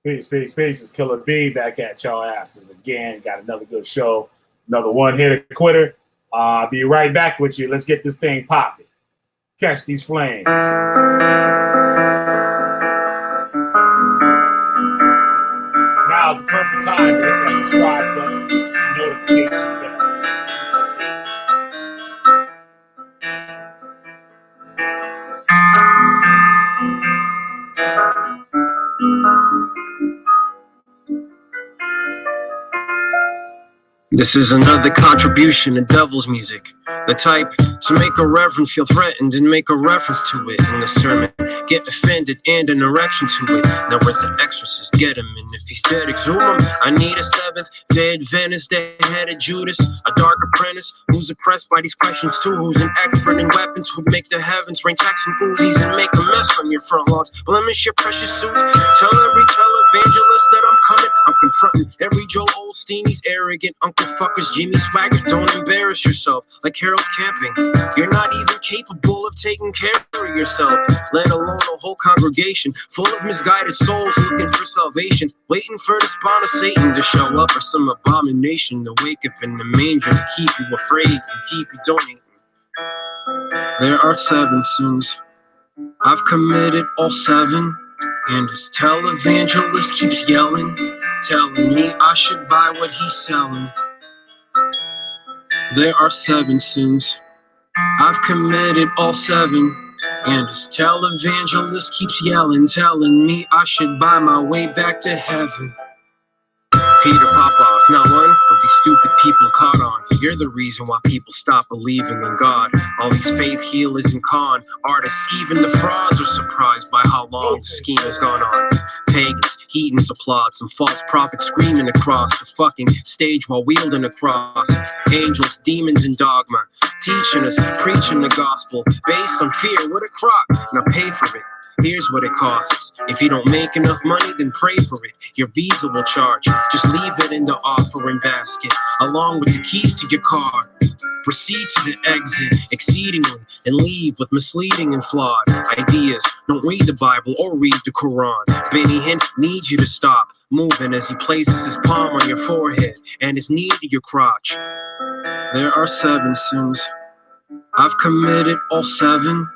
Peace. It's Killer B back at y'all asses again. Got another good show. Another one-hitter quitter. I'll be right back with you. Let's get this thing popping. Catch these flames. Now's the perfect time to hit that subscribe button and notification bell. So keep updated. This is another contribution to devil's music, the type to make a reverend feel threatened and make a reference to it in the sermon, get offended and an erection to it. Now where's the exorcist? Get him, and if he's dead, exhume him. I need a Seventh-day Adventist, dead-headed Judas, a dark apprentice who's oppressed by these questions too, who's an expert in weapons, who'd make the heavens rain Texan Uzis and make a mess on your front lawns, blemish your precious suit. Tell every televangelist that I'm coming. I'm confronting every Joel Osteen, these arrogant uncle fuckers, Jimmy Swaggart. Don't embarrass yourself like Harold Camping. You're not even capable of taking care of yourself, let alone a whole congregation full of misguided souls looking for salvation, waiting for the spawn of Satan to show up, or some abomination to wake up in the manger to keep you afraid and keep you donating. There are 7 sins. I've committed all 7. And this televangelist keeps yelling, telling me I should buy what he's selling. There are 7 sins. I've committed all 7. And this televangelist keeps yelling, telling me I should buy my way back to heaven. Peter Popoff, not one of these stupid people caught on. You're the reason why people stop believing in God. All these faith healers and con artists, even the frauds are surprised by how long the scheme has gone on. Pagans, heathens applaud, some false prophets screaming across the fucking stage while wielding a cross. Angels, demons, and dogma, teaching us, preaching the gospel based on fear. What a crock. Now pay for it. Here's what it costs. If you don't make enough money, then pray for it. Your visa will charge. Just leave it in the offering basket, along with the keys to your car. Proceed to the exit exceedingly and leave with misleading and flawed ideas. Don't read the Bible or read the Quran. Benny Hinn needs you to stop moving as he places his palm on your forehead and his knee to your crotch. There are 7 sins. I've committed all 7.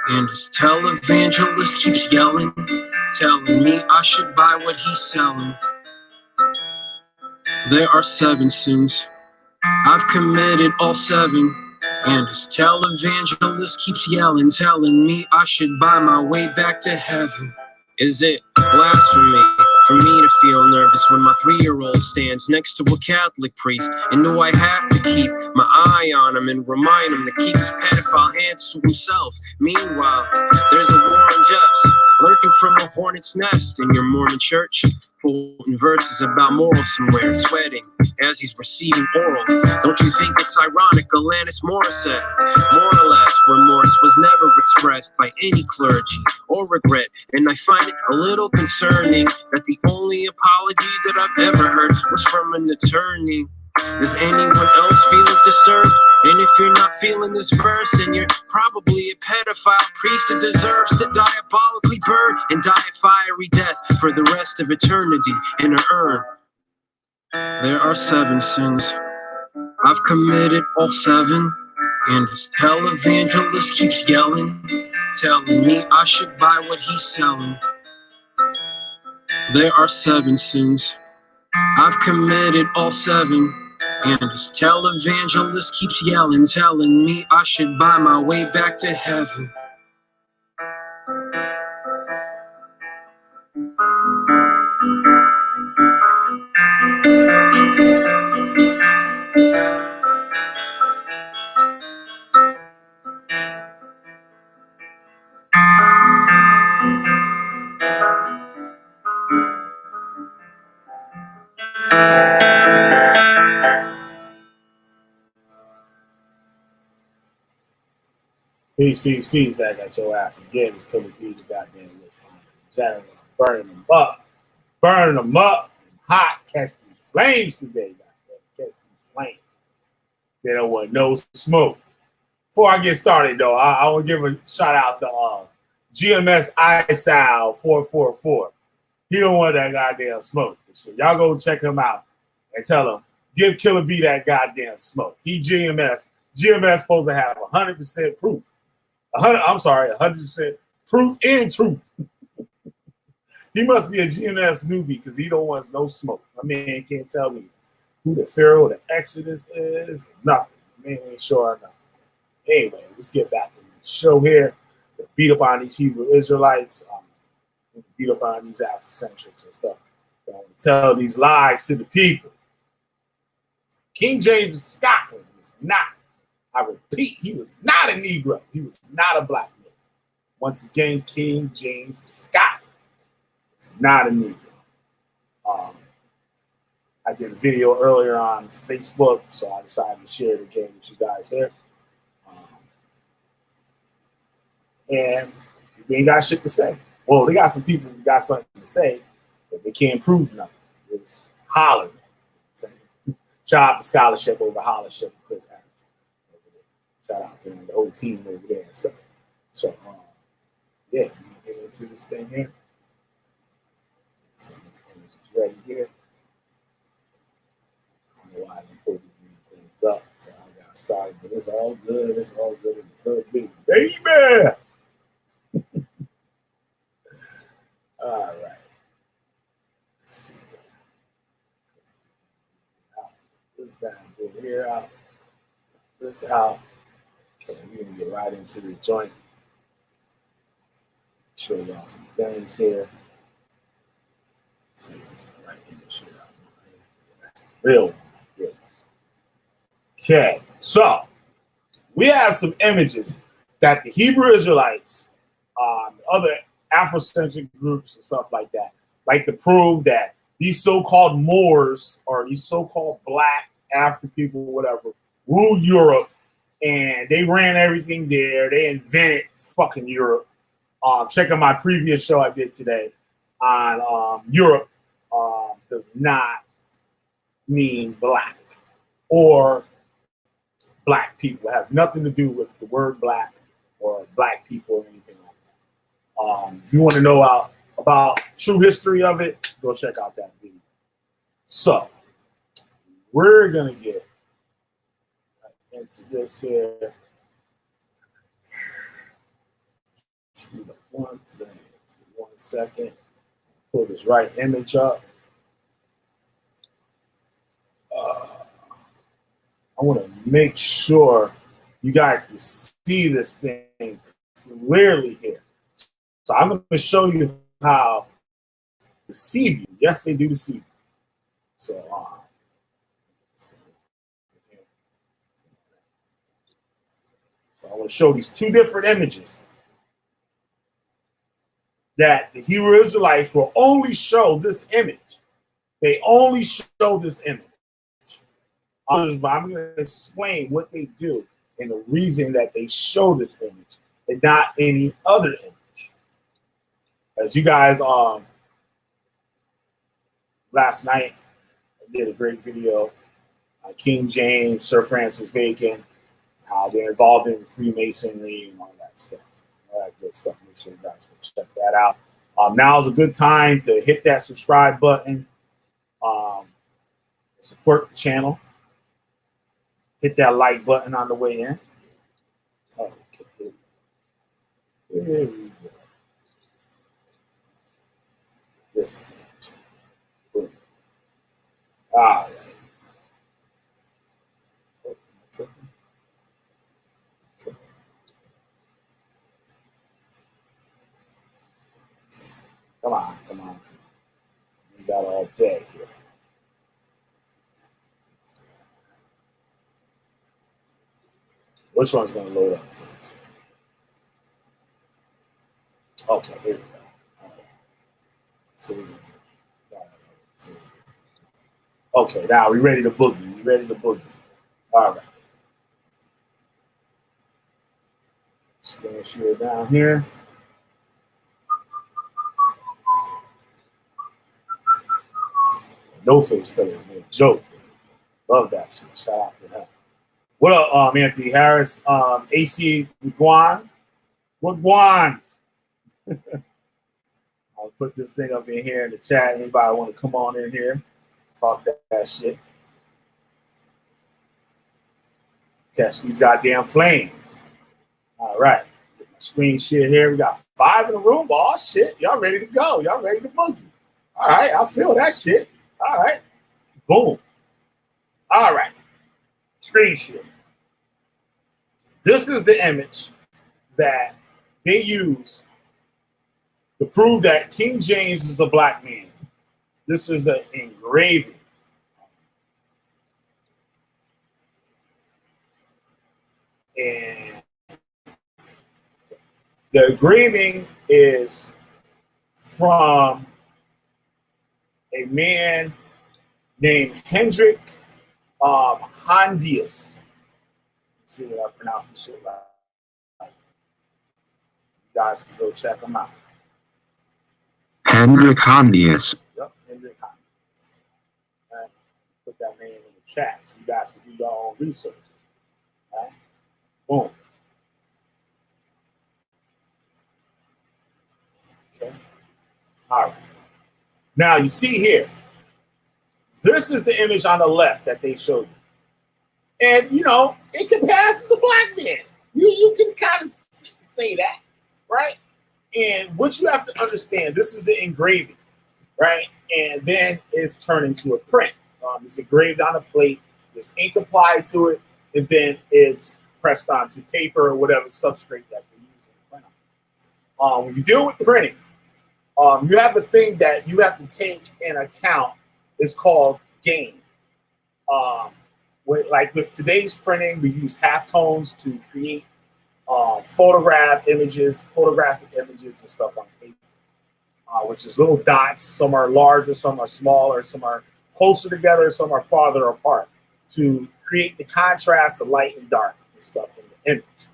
And this televangelist keeps yelling, telling me I should buy what he's selling. There are 7 sins. I've committed all 7. And this televangelist keeps yelling, telling me I should buy my way back to heaven. Is it blasphemy for me to feel nervous when my 3-year-old stands next to a Catholic priest? And do I have to keep my eye on him and remind him to keep his pedophile hands to himself? Meanwhile, there's a war unjust lurking from a hornet's nest in your Mormon church, quoting verses about morals somewhere and sweating as he's receiving oral. Don't you think it's ironic Alanis Morissette, more or less, remorse was never expressed by any clergy or regret, and I find it a little concerning that the only apology that I've ever heard was from an attorney. Does anyone else feel as disturbed? And if you're not feeling this verse, then you're probably a pedophile priest who deserves to diabolically burn and die a fiery death for the rest of eternity in an urn. There are 7 sins. I've committed all 7. And this televangelist keeps yelling, telling me I should buy what he's selling. There are 7 sins. I've committed all 7. And this televangelist keeps yelling, telling me I should buy my way back to heaven. Peace, back at your ass again. It's Killer B, the goddamn little fire. Burning them up, hot. Catch these flames today, goddamn. Catch these flames. They don't want no smoke. Before I get started, though, I will give a shout out to GMS iSal 444. He don't want that goddamn smoke. So y'all go check him out and tell him, give Killer B that goddamn smoke. He GMS. GMS supposed to have 100% proof. 100% proof and truth. He must be a GMS newbie because he don't want no smoke. My man can't tell me who the Pharaoh, the Exodus is, nothing. My man ain't sure nothing. Anyway, let's get back to the show here. They beat up on these Hebrew Israelites, beat up on these Afrocentrics and stuff. They want to tell these lies to the people. King James of Scotland was not, I repeat, he was not a Negro. He was not a black man. Once again, King James of Scotland is not a Negro. I did a video earlier on Facebook, so I decided to share it again with you guys here. And we ain't got shit to say. Well, they got some people who got something to say, but they can't prove nothing. It's hollering. Shout out to scholarship over hollership with Chris Harris. Shout out to the whole team over there and stuff. So, yeah, we get into this thing here. Some of this image is ready here. I don't know why I didn't pull these things up before I got started, but it's all good. It's all good in the hood, baby. All right. Let's see. This bad boy here out. This out. Okay, we're gonna get right into this joint. Show y'all some things here. Let's see what's the right image here. That's the real one. Yeah. Okay, so we have some images that the Hebrew Israelites, other Afrocentric groups and stuff like that, like to prove that these so-called Moors or these so-called black African people, whatever, ruled Europe and they ran everything there. They invented fucking Europe. Check out my previous show I did today on Europe does not mean black or black people. It has nothing to do with the word black or black people or anything like that. If you want to know about true history of it, go check out that video. So we're gonna get into this here. One thing. 1 second. Pull this right image up. I want to make sure you guys can see this thing clearly here. So I'm going to show you how deceive you. Yes, they do deceive you. So, I want to show these two different images that the Hebrew Israelites will only show this image. They only show this image. But I'm going to explain what they do and the reason that they show this image and not any other image. As you guys, last night, I did a great video on King James, Sir Francis Bacon, how they're involved in Freemasonry and all that stuff. All that good stuff. Make sure you guys go check that out. Now is a good time to hit that subscribe button, support the channel. Hit that like button on the way in. Okay, here we go. This image. All right. Come on. We got all day here. Which one's going to load up first? Okay, here we go. All right. So, okay, now we ready to boogie. All right. Just going to share it down here. No face color is a joke. Love that shit. Shout out to him. What up, Anthony Harris? AC Guan? What Guan? Okay, put this thing up in here in the chat. Anybody want to come on in here, talk that shit? Catch these goddamn flames. All right. Get my screen share here. We got 5 in the room. Oh, shit. Y'all ready to go. Y'all ready to boogie. All right. I feel that shit. All right. Boom. All right. Screen share. This is the image that they use to prove that King James is a black man. This is an engraving. And the engraving is from a man named Hendrik Hondius. Let's see if I pronounced the shit right. You guys can go check him out. Hendrik Hondius. Yep, Hendrik Hondius. All right. Put that name in the chat so you guys can do your own research. All right. Boom. Okay. All right. Now you see here, this is the image on the left that they showed you. And, you know, it can pass as a black man. You can kind of say that, right? And what you have to understand, this is an engraving, right? And then it's turned into a print. It's engraved on a plate, there's ink applied to it, and then it's pressed onto paper or whatever substrate that we use in the print. When you deal with printing, you have the thing that you have to take in account is called gain. Like with today's printing, we use halftones to create photographic images and stuff on paper, which is little dots. Some are larger, some are smaller, some are closer together, some are farther apart to create the contrast of light and dark and stuff in the image.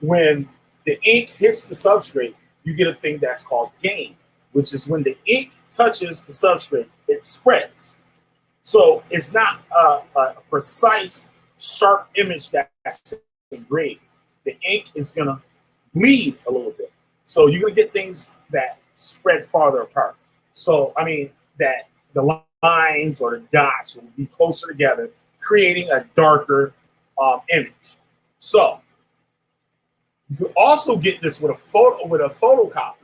When the ink hits the substrate, you get a thing that's called gain, which is when the ink touches the substrate, it spreads. So it's not a precise, sharp image that's engraved. The ink is going to bleed a little bit. So you're going to get things that spread farther apart. So, I mean, that the lines or the dots will be closer together, creating a darker image. So you can also get this with a photocopy.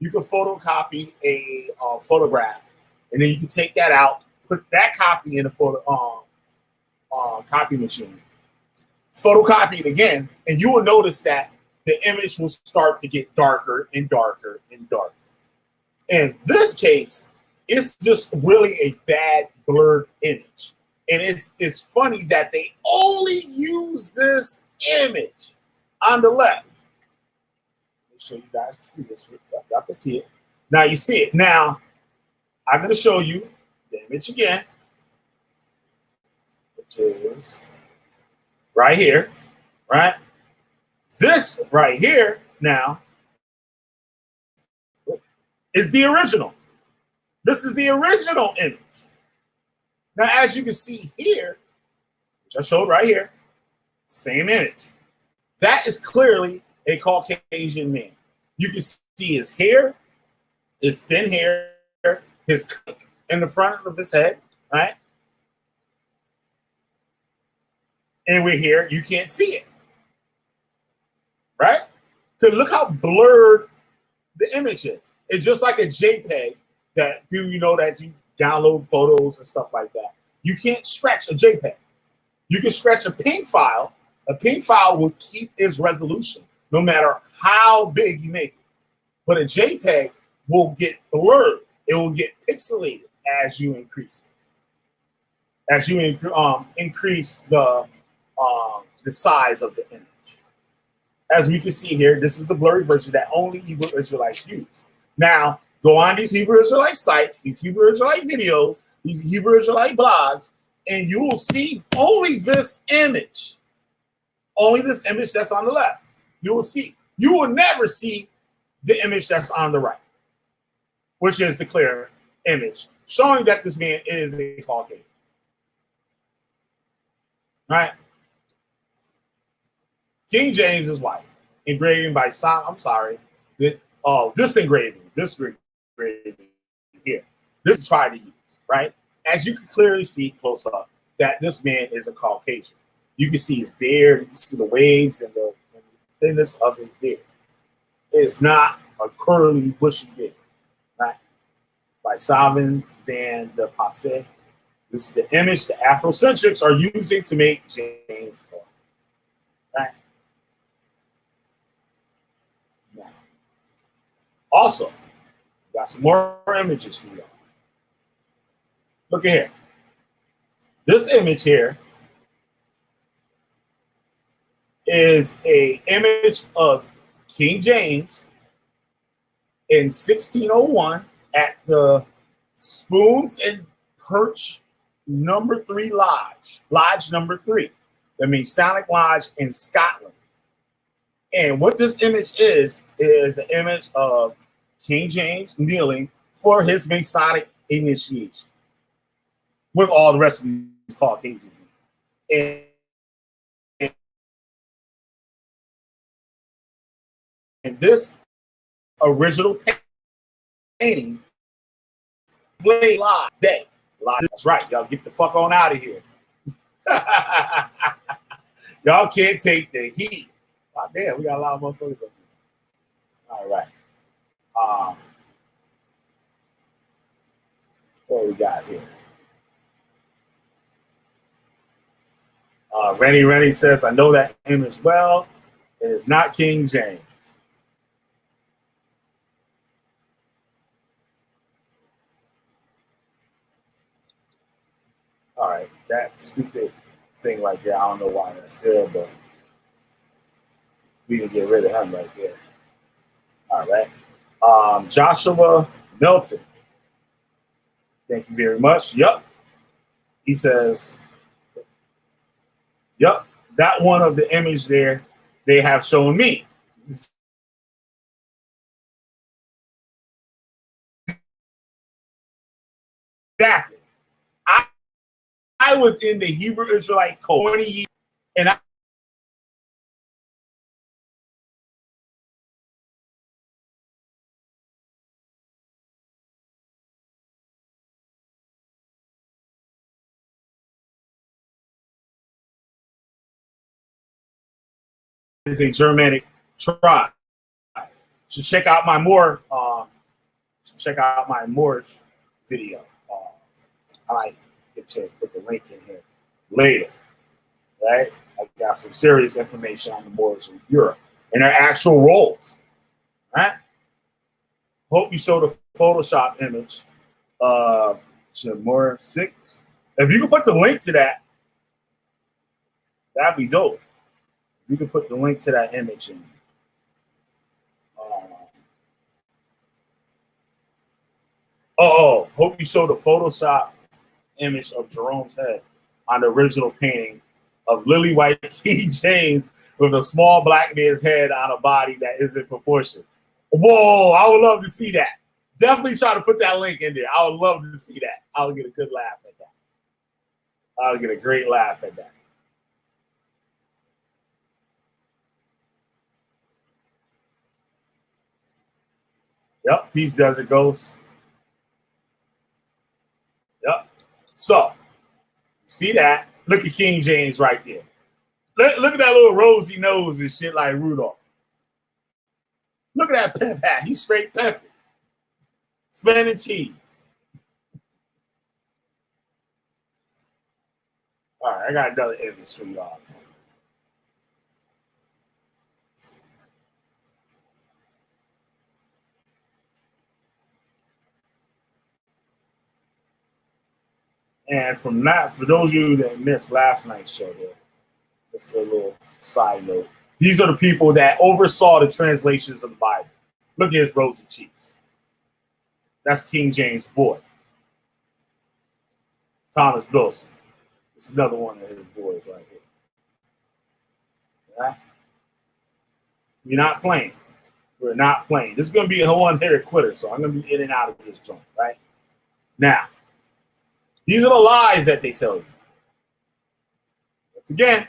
You can photocopy a photograph, and then you can take that out, put that copy in a copy machine, photocopy it again, and you will notice that the image will start to get darker and darker and darker. In this case, it's just really a bad blurred image. And it's funny that they only use this image on the left. Let me show you guys can see this. Y'all can see it. Now you see it. Now, I'm going to show you the image again, which is right here, right? This right here now is the original. This is the original image. Now, as you can see here, which I showed right here, same image. That is clearly a Caucasian man. You can see his hair, his thin hair, his in the front of his head, right? And we're here, you can't see it, right? Because look how blurred the image is. It's just like a JPEG that you know that you download photos and stuff like that. You can't stretch a JPEG. You can stretch a PNG file. A PNG file will keep its resolution no matter how big you make it. But a JPEG will get blurred. It will get pixelated as you increase it. As you increase the size of the image. As we can see here, this is the blurry version that only Hebrew Israelites use. Now, go on these Hebrew Israelite sites, these Hebrew Israelite videos, these Hebrew Israelite blogs, and you will see only this image. Only this image that's on the left. You will see. You will never see the image that's on the right, which is the clear image, showing that this man is a Caucasian. Right? King James is white. Engraving by Oh, this engraving here. This is tried to use, right? As you can clearly see close up, that this man is a Caucasian. You can see his beard, you can see the waves and the thinness of his beard. It's not a curly, bushy beard, right? By Salvin Van de Passe. This is the image the Afrocentrics are using to make James Bond. Right? Now, also, got some more images for y'all. Look at here. This image here is an image of King James in 1601 at the Spoons and Perch number 3 lodge number 3, the Masonic lodge in Scotland. And what this image is an image of King James kneeling for his Masonic initiation with all the rest of these Caucasians. And this original painting played live day. That's right, y'all get the fuck on out of here. Y'all can't take the heat. Oh, damn, we got a lot of motherfuckers up here. All right. What we got here? Rennie says, I know that image well. It is not King James. All right, that stupid thing right there. I don't know why that's there, but we can get rid of him right there. All right. Joshua Milton. Thank you very much. Yup. He says, yup, that one of the image there they have shown me. Exactly. I was in the Hebrew Israelite code 20 years, and I is a Germanic tribe. So check out my Moorish video. I might get a chance to put the link in here later. Right? I got some serious information on the Moors in Europe and their actual roles. Right? Hope you show the Photoshop image of Jamora 6. If you can put the link to that, that'd be dope. You can put the link to that image in. Hope you show the Photoshop image of Jerome's head on the original painting of Lily White King James with a small black man's head on a body that isn't proportioned. Whoa, I would love to see that. Definitely try to put that link in there. I would love to see that. I would get a good laugh at that. I would get a great laugh at that. Yep, Peace Desert Ghost. Yep. So, see that? Look at King James right there. Look at that little rosy nose and shit like Rudolph. Look at that pimp hat. He's straight pimping. Spinning cheese. All right, I got another image for y'all. And from that, for those of you that missed last night's show here, just a little side note. These are the people that oversaw the translations of the Bible. Look at his rosy cheeks. That's King James' boy. Thomas Bilson. This is another one of his boys right here. Right? We're not playing. We're not playing. This is going to be a one-hitter quitter, so I'm going to be in and out of this joint, right? Now, these are the lies that they tell you. Once again,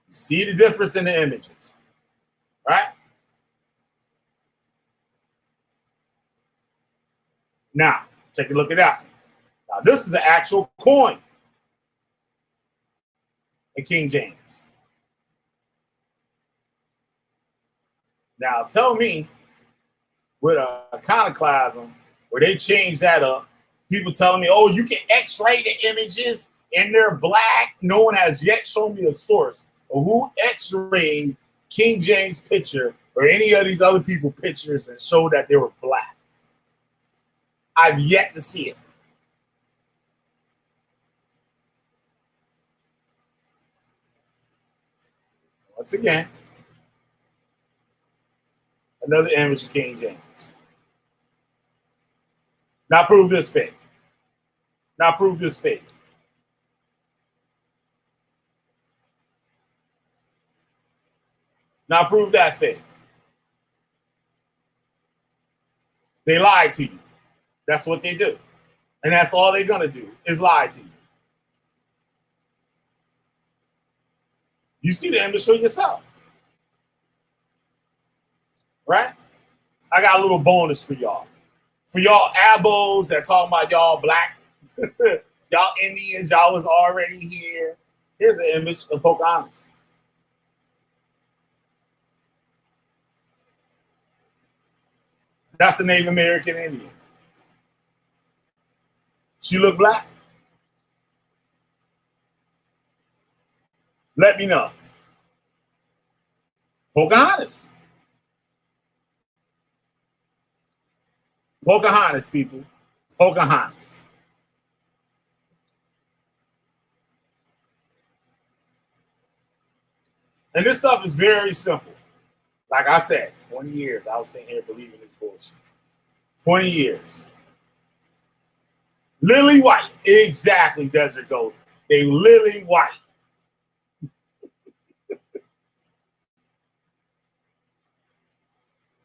you see the difference in the images, right? Now, take a look at that one. Now, this is an actual coin in King James. Now, tell me, with a iconoclasm where they change that up, people telling me, oh, you can X-ray the images and they're black. No one has yet shown me a source of who X-rayed King James picture or any of these other people pictures and showed that they were black. I've yet to see it. Once again, another image of King James. Now prove this fake. Now prove this fake. Now prove that fake. They lied to you. That's what they do. And that's all they're going to do is lie to you. You see the image for yourself. Right? I got a little bonus for y'all. For y'all abos that talking about y'all black, y'all Indians, y'all was already here. Here's an image of Pocahontas. That's a Native American Indian. She look black? Let me know. Pocahontas. Pocahontas, people. Pocahontas. And this stuff is very simple. Like I said, 20 years I was sitting here believing this bullshit. 20 years. Lily white. Exactly, Desert Ghost. They lily white.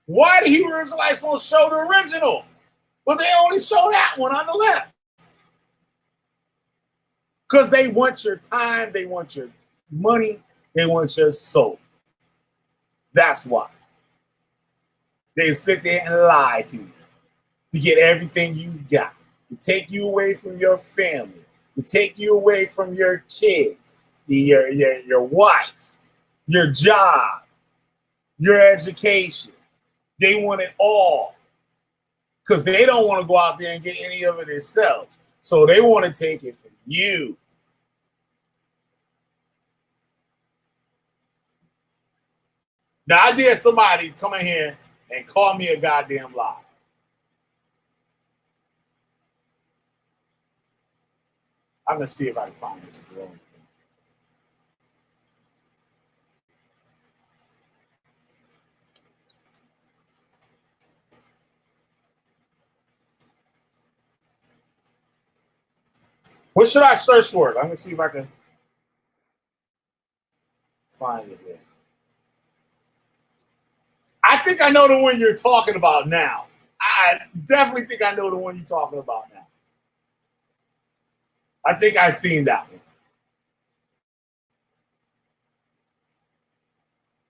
Why the Hebrew Israelites won't show the original? But they only show that one on the left. Because they want your time, they want your money, they want your soul. That's why. They sit there and lie to you to get everything you got, to take you away from your family, to take you away from your kids, your wife, your job, your education. They want it all because they don't want to go out there and get any of it themselves. So they want to take it from you. Now, I dare somebody come in here and call me a goddamn lie. I'm going to see if I can find this drone. What should I search for? I'm going to see if I can find it here. I think I know the one you're talking about now. I definitely think I know the one you're talking about now. I think I've seen that one.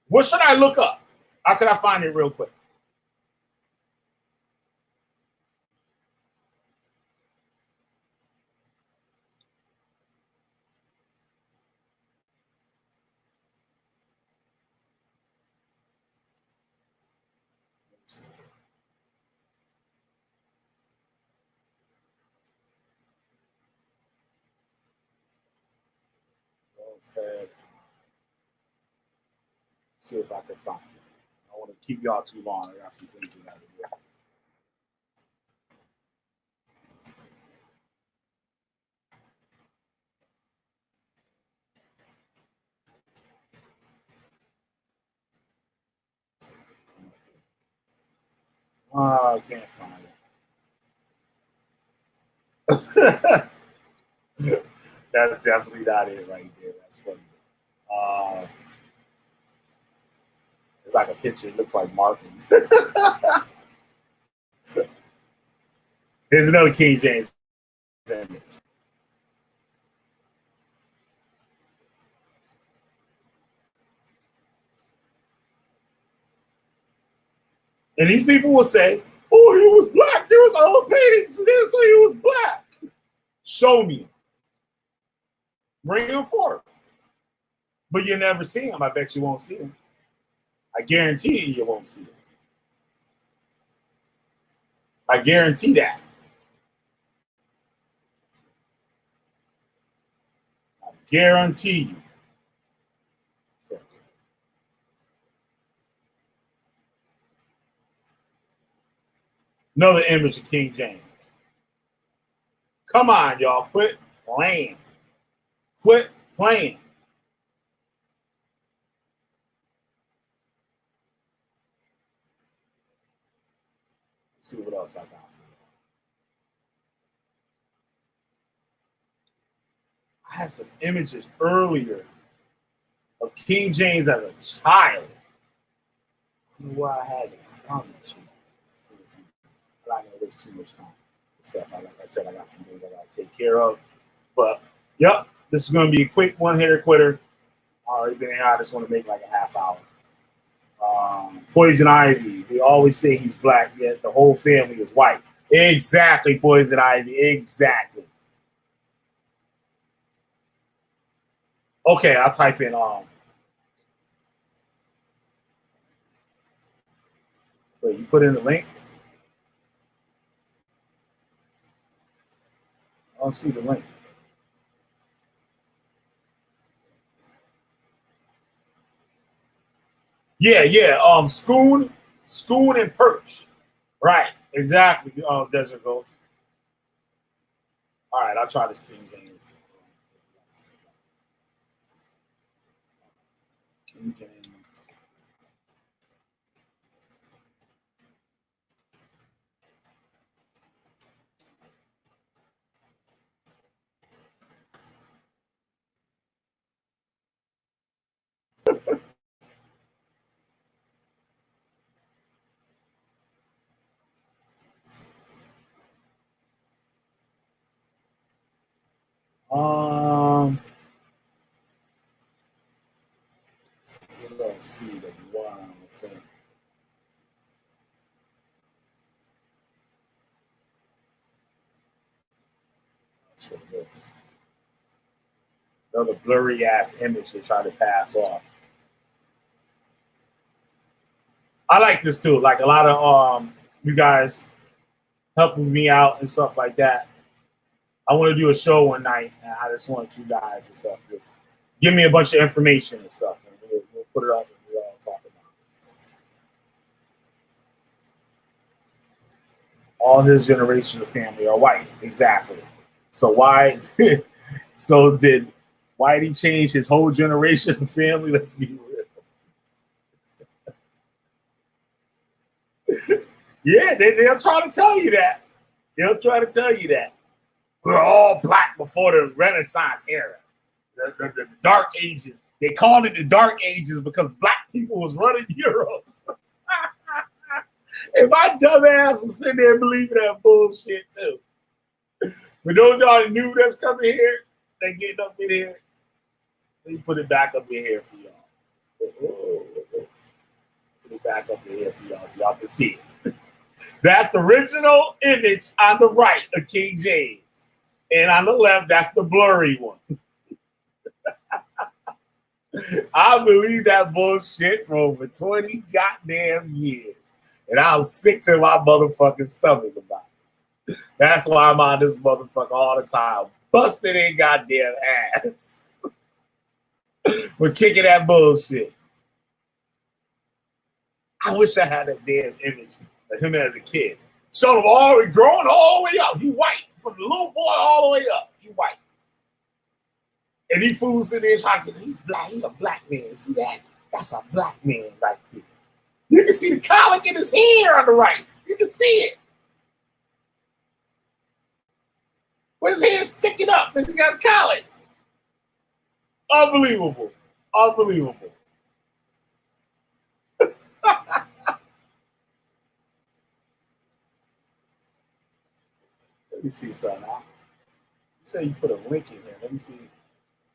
What should I look up? How can I find it real quick? See if I can find it. I don't want to keep y'all too long. I got some things to do. Oh, I can't find it. That's definitely not it right there. That's funny. It's like a picture. It looks like marking. Here's another King James image. And these people will say, Oh, he was black. There was other paintings. They didn't say he was black. Show me. Bring him forth. But you never see him. I bet you won't see him. I guarantee you won't see him. I guarantee that. I guarantee you. Another image of King James. Come on, y'all. Quit playing. Quit playing. Let's see what else I got for you. I had some images earlier of King James as a child. I don't know where I had it. I found that shit. I'm not going to waste too much time. Stuff. Like I said, I got some things I got to take care of. But, yep, this is going to be a quick one-hitter quitter. I already been here. I just want to make like a half hour. Poison Ivy. They always say he's black, yet the whole family is white. Exactly, Poison Ivy. Exactly. Okay, I'll type in wait, you put in the link? I don't see the link. Yeah. Schoon and Perch. Right, exactly. Desert Ghost. All right, I'll try this King James. King James. Let's see the one thing. Let's show this. Another blurry ass image they try to pass off. I like this too. Like a lot of you guys helping me out and stuff like that. I want to do a show one night, and I just want you guys and stuff just give me a bunch of information and stuff, and we'll put it up and we'll all talk about it. All his generation of family are white, exactly. So why? So why did he change his whole generation of family? Let's be real. Yeah, they'll try to tell you that. They'll try to tell you that. We're all black before the Renaissance era, the Dark Ages. They called it the Dark Ages because black people was running Europe. And my dumb ass was sitting there believing that bullshit too. For those of y'all that knew that's coming here, they getting up in here. Let me put it back up in here for y'all. Put it back up in here for y'all so y'all can see it. That's the original image on the right of King James. And on the left, that's the blurry one. I believe that bullshit for over 20 goddamn years. And I was sick to my motherfucking stomach about it. That's why I'm on this motherfucker all the time. Busted in goddamn ass. We're kicking that bullshit. I wish I had that damn image of him as a kid. Showed him already growing all the way up. He white. From the little boy all the way up. He white. And he fools in there trying to get, he's black. He's a black man. See that? That's a black man right there. You can see the colic in his hair on the right. You can see it. With his hair sticking up and he got a colic. Unbelievable. Unbelievable. Let me see something. You say you put a link in here. Let me see.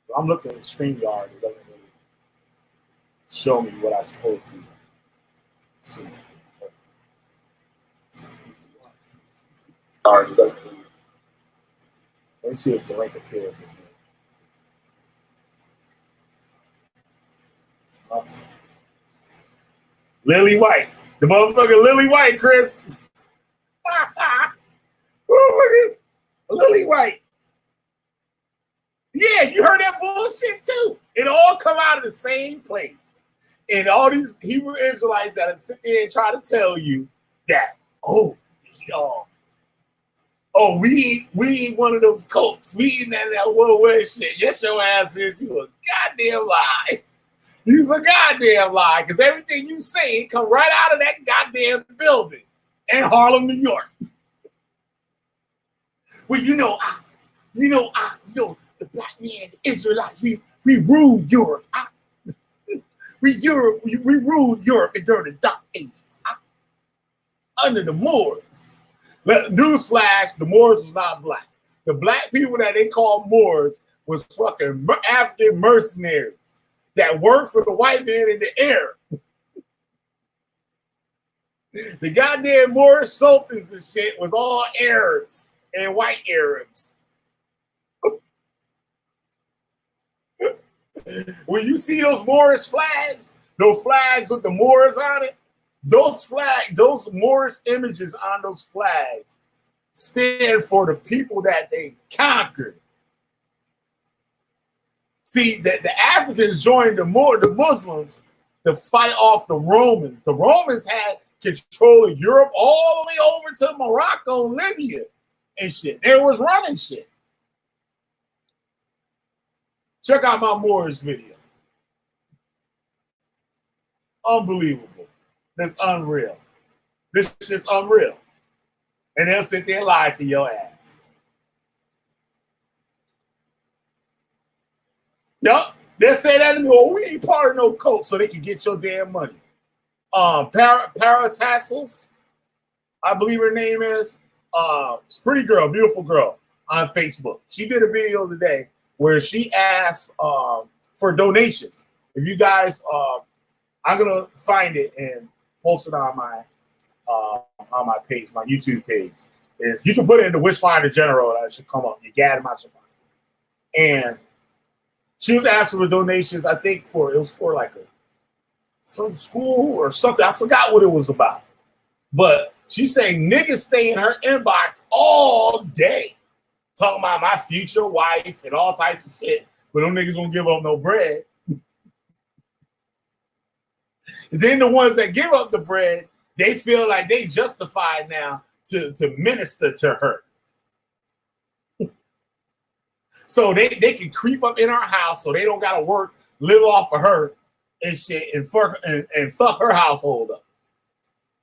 So I'm looking at StreamYard. It doesn't really show me what I'm supposed to be seeing. Let me see if the link appears in here. Lily White. The motherfucker Lily White, Chris. Lily White. Yeah, you heard that bullshit too. It all come out of the same place. And all these Hebrew Israelites that sit there and try to tell you that, we ain't one of those cults. We ain't that world shit. Yes, your ass is. You a goddamn lie. You's a goddamn lie. Because everything you say come right out of that goddamn building in Harlem, New York. Well, the black man, the Israelites, we ruled Europe. We ruled Europe during the Dark Ages. Under the Moors. Newsflash, the Moors was not black. The black people that they called Moors was fucking African mercenaries that worked for the white man in the air. The goddamn Moorish sultans and shit was all Arabs and white Arabs. When you see those Moorish flags, those flags with the Moors on it, those Moorish images on those flags stand for the people that they conquered. See, the Africans joined the Muslims to fight off the Romans. The Romans had control of Europe all the way over to Morocco and Libya and shit. They was running shit. Check out my Moorish video. Unbelievable. That's unreal. This is just unreal. And they'll sit there and lie to your ass. Yup. They'll say that to me, we ain't part of no cult, so they can get your damn money. Paratassels, I believe her name is. It's a pretty girl, beautiful girl on Facebook. She did a video today where she asked for donations. If you guys, I'm gonna find it and post it on my page, my YouTube page. Is you can put it in the Wishfinder General, that should come up. You got it, and she was asking for donations. I think it was for like some school or something. I forgot what it was about, but she's saying niggas stay in her inbox all day talking about my future wife and all types of shit, but them niggas won't give up no bread. And then the ones that give up the bread, they feel like they justified now to minister to her. So they can creep up in her house so they don't gotta work, live off of her and shit and fuck her household up.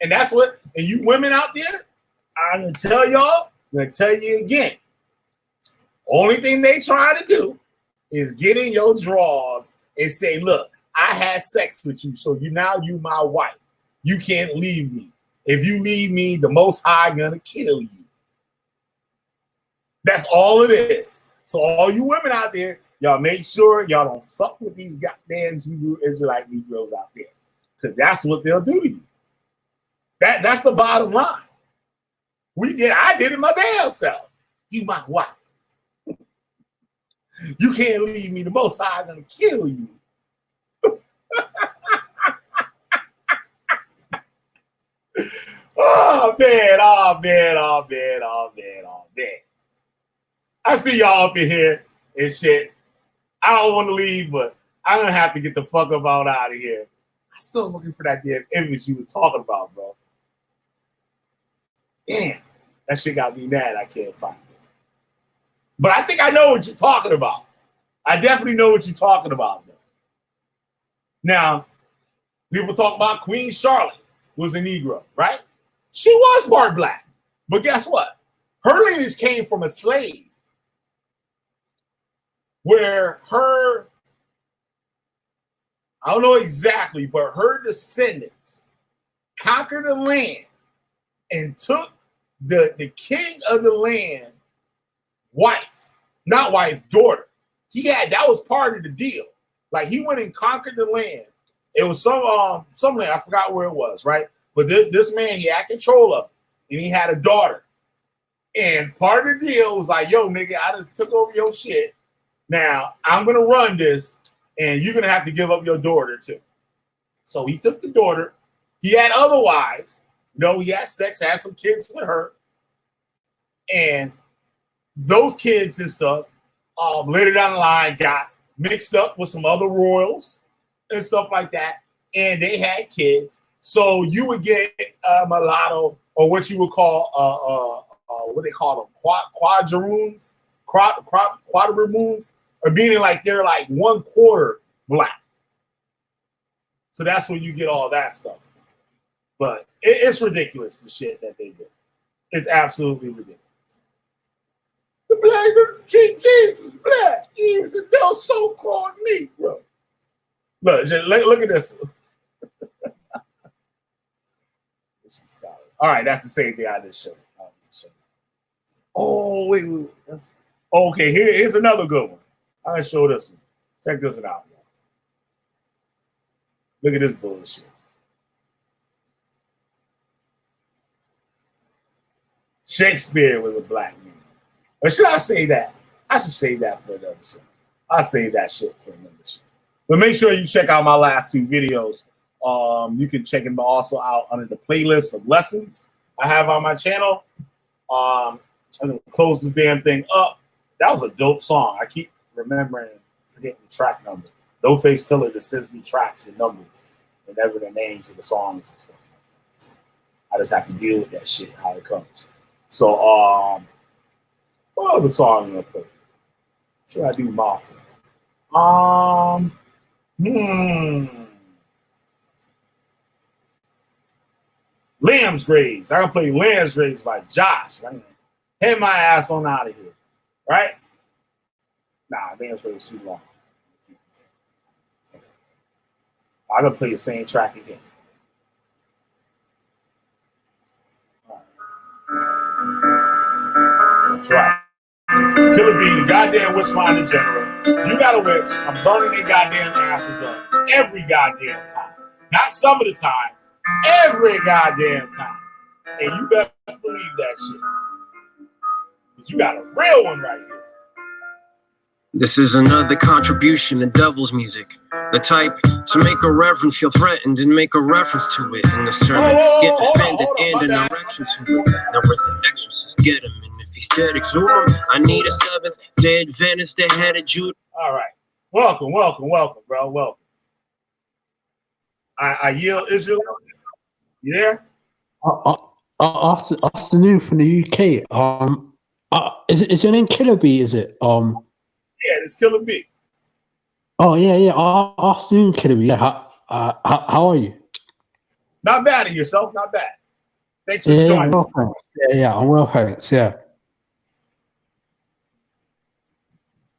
And that's what, and you women out there, I'm gonna tell y'all, I'm gonna tell you again. Only thing they trying to do is get in your drawers and say, look, I had sex with you, so you my wife. You can't leave me. If you leave me, the Most High gonna kill you. That's all it is. So all you women out there, y'all make sure y'all don't fuck with these goddamn Hebrew Israelite Negroes out there, because that's what they'll do to you. That's the bottom line. I did it my damn self. You my wife. You can't leave me. The Most High gonna kill you. Oh man. I see y'all up in here and shit. I don't want to leave, but I'm gonna have to get the fuck up out of here. I'm still looking for that damn image you was talking about, bro. Damn, that shit got me mad. I can't find it. But I think I know what you're talking about. I definitely know what you're talking about, though. Now, people talk about Queen Charlotte was a Negro, right? She was part black. But guess what? Her lineage came from a slave where I don't know exactly, but her descendants conquered the land and took the king of the land daughter. That was part of the deal. Like, he went and conquered the land. It was some land, I forgot where it was, right? But this man, he had control of it, and he had a daughter. And part of the deal was like, yo, nigga, I just took over your shit. Now I'm gonna run this, and you're gonna have to give up your daughter too. So he took the daughter. He had other wives. He had sex, had some kids with her. And those kids and stuff, later down the line, got mixed up with some other royals and stuff like that. And they had kids. So you would get a mulatto, or what you would call, what they call them, quadroons, or meaning like they're like 1/4 black. So that's when you get all that stuff. But it's ridiculous, the shit that they do. It's absolutely ridiculous. The black Jesus was black. He was a so-called Negro. Look at this. All right, that's the same thing I just showed. Oh, wait. Okay, here's another good one. I'm going to show this one. Check this one out. Man. Look at this bullshit. Shakespeare was a black man. Or should I say that? I should say that for another show. I'll save that shit for another show. But make sure you check out my last 2 videos. You can check them also out under the playlist of lessons I have on my channel. I'm going to close this damn thing up. That was a dope song. I keep remembering, forgetting the track number. No Face Killer that sends me tracks with numbers whenever the names of the songs and stuff. So I just have to deal with that shit, how it comes. So, what other song I'm going to play? Should I do Mafia? Lamb's Graves. I'm going to play Lamb's Graves by Josh. I'm going to head my ass on out of here. Right? Nah, Lamb's Graves is too long. I'm going to play the same track again. That's right. Killer B, the goddamn witch finder general. You got a witch. I'm burning their goddamn asses up every goddamn time. Not some of the time. Every goddamn time. And you best believe that shit. Because you got a real one right here. This is another contribution to devil's music. The type to make a reverend feel threatened and make a reference to it in the sermon. Get offended and an erection to it. Now where's the exorcist? Get him. And if he's dead, exhort him. I need a Seventh-day Adventist that had a Jude. All right. Welcome, bro. Welcome. I yield Israel. You there? Afternoon from the UK. Is your name Killer B? Is it? Yeah, it's Killer B. Oh yeah. Afternoon, Killer B. Yeah. How are you? Not bad of yourself. Not bad. Thanks for joining. Well, thanks. Yeah, I'm well, thanks. Yeah.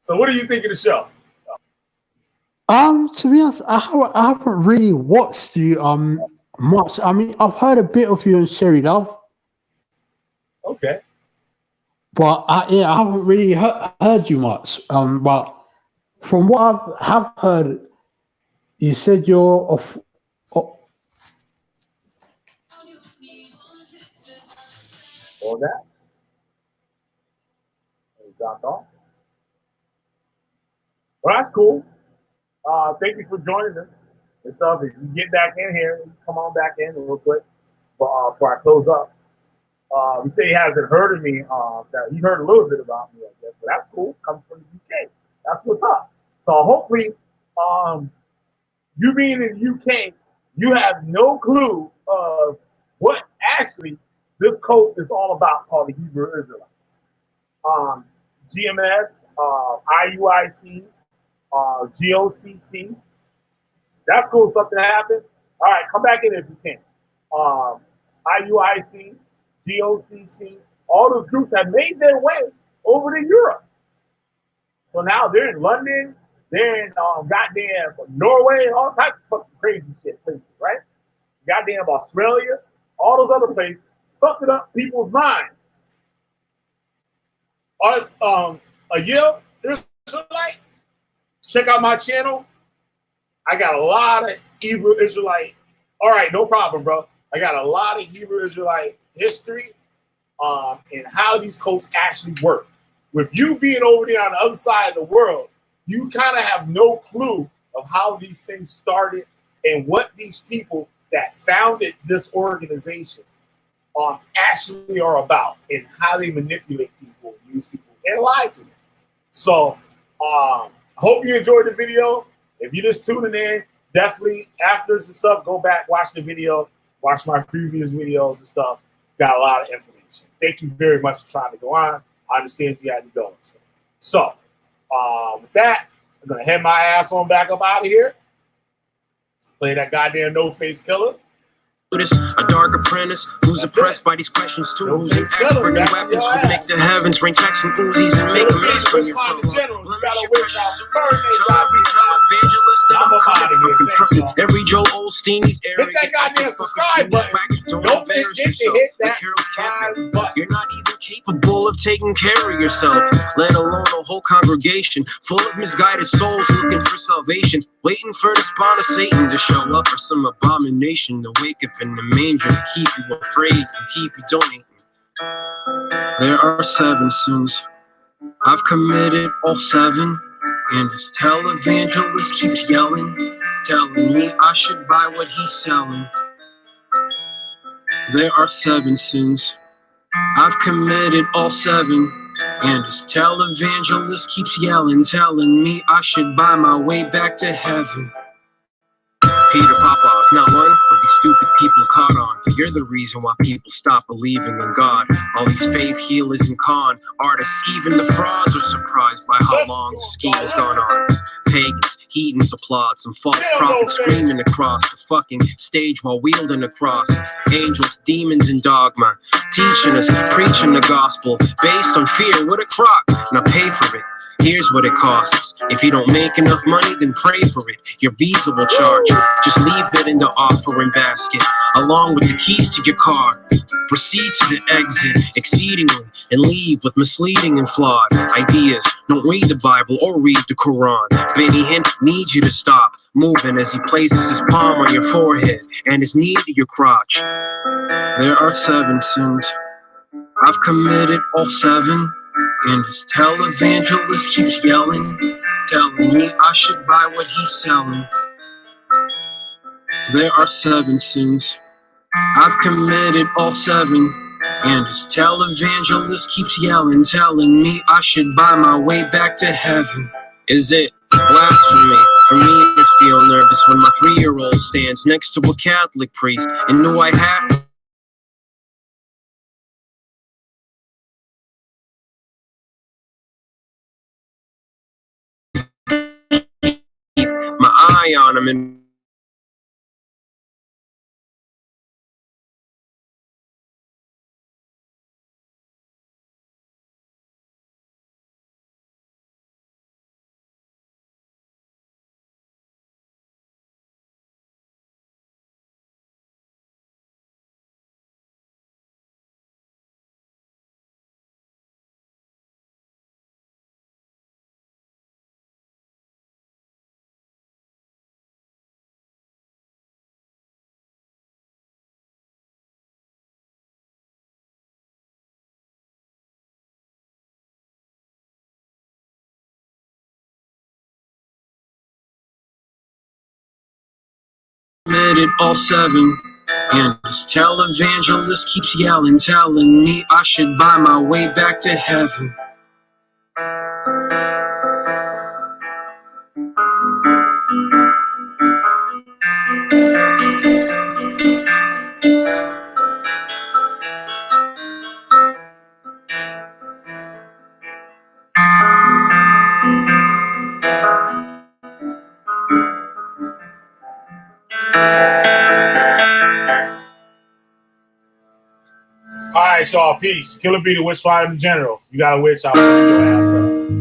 So, what do you think of the show? To be honest, I haven't really watched you much. I mean, I've heard a bit of you and Sherry Love. Okay. But I haven't really heard you much. But from what I have heard, you said you're of. All that. And dropped off. Well, that's cool. Thank you for joining us and stuff. If you get back in here, come on back in real quick. But before I close up, he said he hasn't heard of me. That he heard a little bit about me, I guess. But that's cool. Coming from the UK, that's what's up. So hopefully, you being in the UK, you have no clue of what actually this code is all about, called the Hebrew Israelites. GMS, IUIC, GOCC. That's cool. Something happened. All right, come back in if you can. IUIC, GOCC, all those groups have made their way over to Europe. So now they're in London, they're in goddamn Norway, and all types of fucking crazy shit places, right? Goddamn Australia, all those other places, fucking up people's minds. A year, Israelite, check out my channel. I got a lot of Hebrew Israelite. All right, no problem, bro. I got a lot of Hebrew Israelite history. and how these codes actually work. With you being over there on the other side of the world, you kind of have no clue of how these things started and what these people that founded this organization actually are about and how they manipulate people and use people and lie to them. So hope you enjoyed the video. If you're just tuning in, definitely after this and stuff, go back, watch the video, watch my previous videos and stuff. Got a lot of information. Thank you very much for trying to go on. I understand you had to go. So with that, I'm going to head my ass on back up out of here. Play that goddamn No-Face Killer. A dark apprentice who's oppressed by these questions too. Who's an expert in weapons who make the heavens rain texts and Uzis and make a mess from your I'm about it. Every Joel Osteen, these hit that goddamn subscribe button. Don't forget to hit that subscribe button. You're not even capable of taking care of yourself, let alone a whole congregation full of misguided souls looking for salvation, waiting for the spawn of Satan to show up or some abomination to wake up in the manger to keep you afraid and keep you donating. There are 7 sins. I've committed all 7, and this televangelist keeps yelling, telling me I should buy what he's selling. There are 7 sins. I've committed all 7, and this televangelist keeps yelling, telling me I should buy my way back to heaven. Peter Popoff, not one of these stupid people caught on. You're the reason why people stop believing in God. All these faith healers and con artists, even the frauds are surprised by how long the scheme has gone on. Pagans, heathens applaud, some false prophets screaming across the fucking stage while wielding a cross. Angels, demons, and dogma, teaching us, preaching the gospel, based on fear. What a crock! Now pay for it. Here's what it costs. If you don't make enough money, then pray for it. Your visa will charge. Just leave it in the offering basket, along with the keys to your car. Proceed to the exit exceedingly and leave with misleading and flawed ideas. Don't read the Bible or read the Quran. Benny Hinn needs you to stop moving as he places his palm on your forehead and his knee to your crotch. There are 7 sins. I've committed all 7. And this televangelist keeps yelling, telling me I should buy what he's selling. There are 7 sins. I've committed all 7. And this televangelist keeps yelling, telling me I should buy my way back to heaven. Is it blasphemy for me to feel nervous when my 3-year-old stands next to a Catholic priest and knew I had my eye on him and committed all 7. And this televangelist keeps yelling, telling me I should buy my way back to heaven. All right, y'all. Peace. Killer be the witch fighter in general. You got a witch, I'll put your ass up.